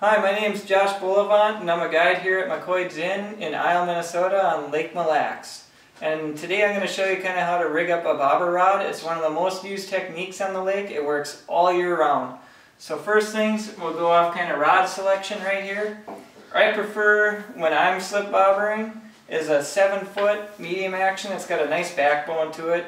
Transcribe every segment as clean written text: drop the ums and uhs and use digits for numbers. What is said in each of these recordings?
Hi, my name is Josh Bullivant and I'm a guide here at Mcquoids Inn in Isle, Minnesota on Lake Mille Lacs. And today I'm going to show you kind of how to rig up a bobber rod. It's one of the most used techniques on the lake. It works all year round. So first things, we'll go off kind of rod selection right here. I prefer, when I'm slip bobbering, is a 7-foot medium action. It's got a nice backbone to it,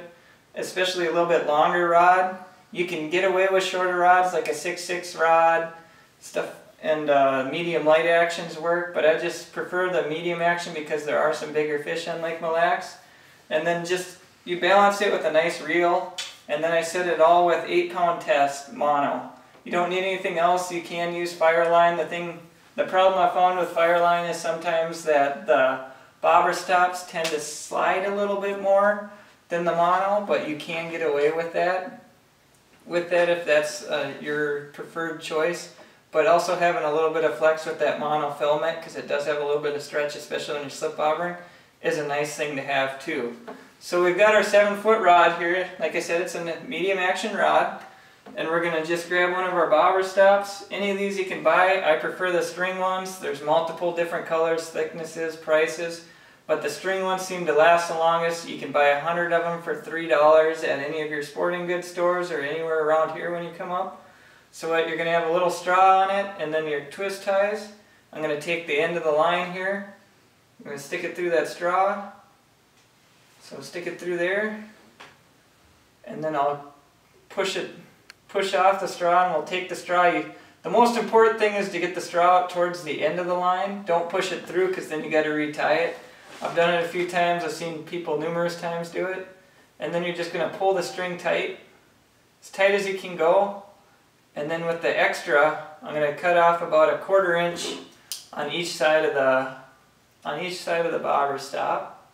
especially a little bit longer rod. You can get away with shorter rods like a 6/6 rod, stuff. And medium light actions work, but I just prefer the medium action because there are some bigger fish on Lake Mille Lacs. And then just, you balance it with a nice reel, and then I set it all with 8-pound test mono. You don't need anything else. You can use Fireline. The problem I found with Fireline is sometimes that the bobber stops tend to slide a little bit more than the mono, but you can get away with that. If that's your preferred choice. But also having a little bit of flex with that monofilament, because it does have a little bit of stretch, especially when you're slip bobbering, is a nice thing to have too. So we've got our 7-foot rod here. Like I said, it's a medium action rod. And we're going to just grab one of our bobber stops. Any of these you can buy. I prefer the string ones. There's multiple different colors, thicknesses, prices. But the string ones seem to last the longest. You can buy 100 of them for $3 at any of your sporting goods stores or anywhere around here when you come up. So you're going to have a little straw on it, and then your twist ties. I'm going to take the end of the line here. I'm going to stick it through that straw. So stick it through there, and then I'll push off the straw, and we'll take the straw. The most important thing is to get the straw out towards the end of the line. Don't push it through, because then you got to retie it. I've done it a few times. I've seen people numerous times do it. And then you're just going to pull the string tight as you can go. And then with the extra, I'm going to cut off about a 1/4 inch on each side of the bobber stop.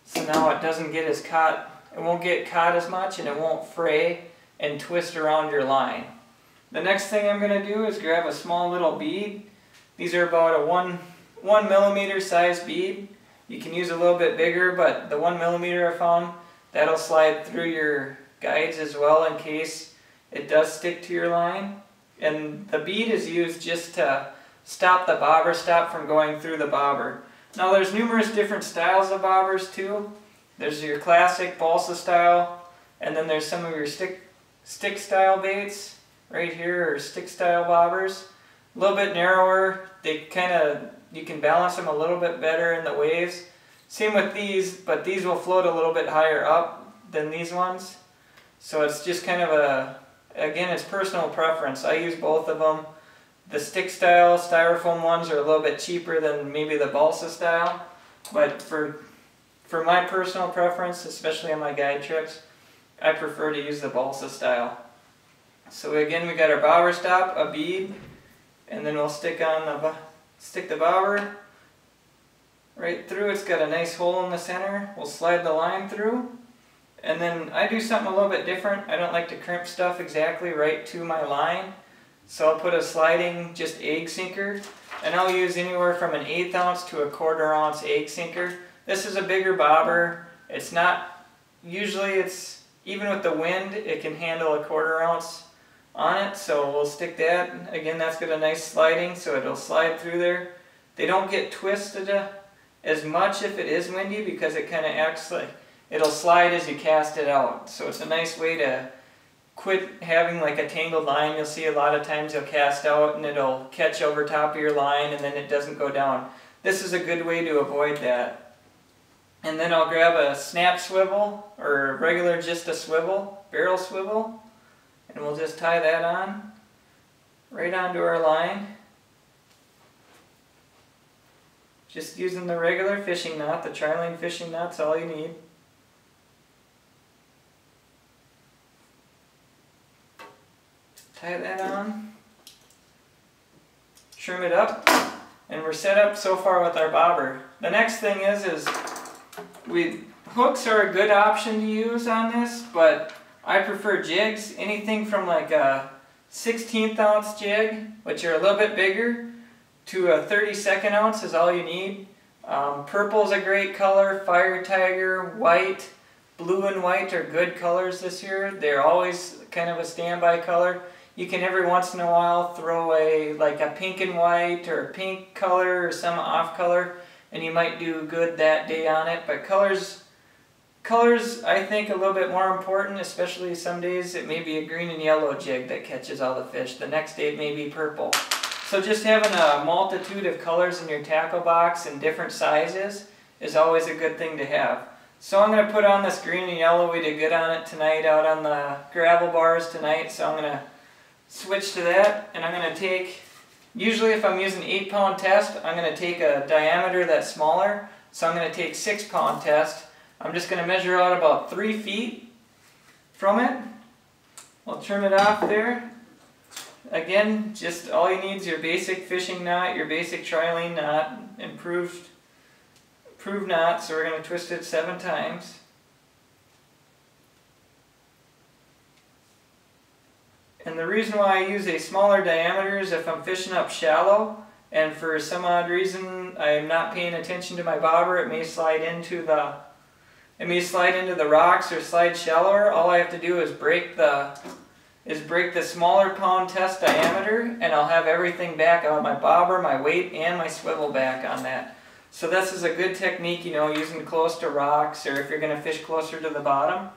So now it doesn't get as caught. It won't get caught as much, and it won't fray and twist around your line. The next thing I'm going to do is grab a small little bead. These are about a 1 millimeter size bead. You can use a little bit bigger, but the 1 millimeter I found, that'll slide through your guides as well in case it does stick to your line. And the bead is used just to stop the bobber stop from going through the bobber. Now there's numerous different styles of bobbers too. There's your classic balsa style, and then there's some of your stick style baits right here, or stick style bobbers. A little bit narrower. You can balance them a little bit better in the waves. Same with these, but these will float a little bit higher up than these ones. So it's just kind of again, it's personal preference. I use both of them. The stick style styrofoam ones are a little bit cheaper than maybe the balsa style, but for my personal preference, especially on my guide trips, I prefer to use the balsa style. So again, we got our bobber stop, a bead, and then we'll stick the bobber right through. It's got a nice hole in the center. We'll slide the line through. And then I do something a little bit different. I don't like to crimp stuff exactly right to my line. So I'll put a sliding just egg sinker, and I'll use anywhere from an 1/8 ounce to a 1/4 ounce egg sinker. This is a bigger bobber. It's not, usually even with the wind, it can handle a 1/4 ounce on it. So we'll stick that. Again, that's got a nice sliding, so it'll slide through there. They don't get twisted as much if it is windy, because it kind of acts like it'll slide as you cast it out. So it's a nice way to quit having like a tangled line. You'll see a lot of times you'll cast out and it'll catch over top of your line and then it doesn't go down. This is a good way to avoid that. And then I'll grab a snap swivel, or regular just a swivel, barrel swivel, and we'll just tie that on right onto our line. Just using the regular fishing knot, the tri-lane fishing knot's all you need. Tie that on, trim it up, and we're set up so far with our bobber. The next thing is hooks are a good option to use on this, but I prefer jigs. Anything from like a 1/16 ounce jig, which are a little bit bigger, to a 32nd ounce is all you need. Purple's a great color, fire tiger, white, blue and white are good colors this year. They're always kind of a standby color. You can every once in a while throw like a pink and white or a pink color or some off color, and you might do good that day on it. But colors I think a little bit more important, especially some days it may be a green and yellow jig that catches all the fish. The next day it may be purple. So just having a multitude of colors in your tackle box in different sizes is always a good thing to have. So I'm going to put on this green and yellow. We did good on it tonight out on the gravel bars tonight. So I'm going to switch to that, and I'm going to take, usually if I'm using 8-pound test, I'm going to take a diameter that's smaller. So I'm going to take 6-pound test. I'm just going to measure out about 3 feet from it. I'll trim it off there. Again, just all you need is your basic fishing knot, your basic trilene knot, improved knot, so we're going to twist it 7 times. And the reason why I use a smaller diameter is if I'm fishing up shallow and for some odd reason I'm not paying attention to my bobber, it may slide into the rocks or slide shallower. All I have to do is break the smaller pound test diameter, and I'll have everything back. I'll have my bobber, my weight, and my swivel back on that. So this is a good technique, you know, using close to rocks, or if you're going to fish closer to the bottom,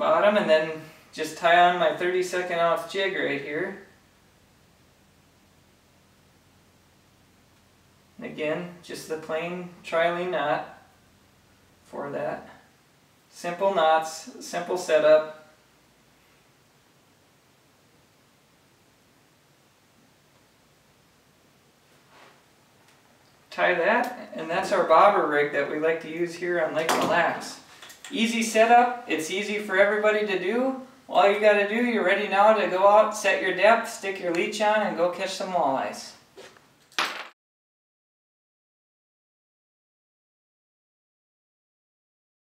and then just tie on my 32nd ounce jig right here. And again, just the plain trilene knot for that. Simple knots, simple setup. Tie that, and that's our bobber rig that we like to use here on Lake Mille Lacs. Easy setup, it's easy for everybody to do. All you got to do, you're ready now to go out, set your depth, stick your leech on, and go catch some walleyes.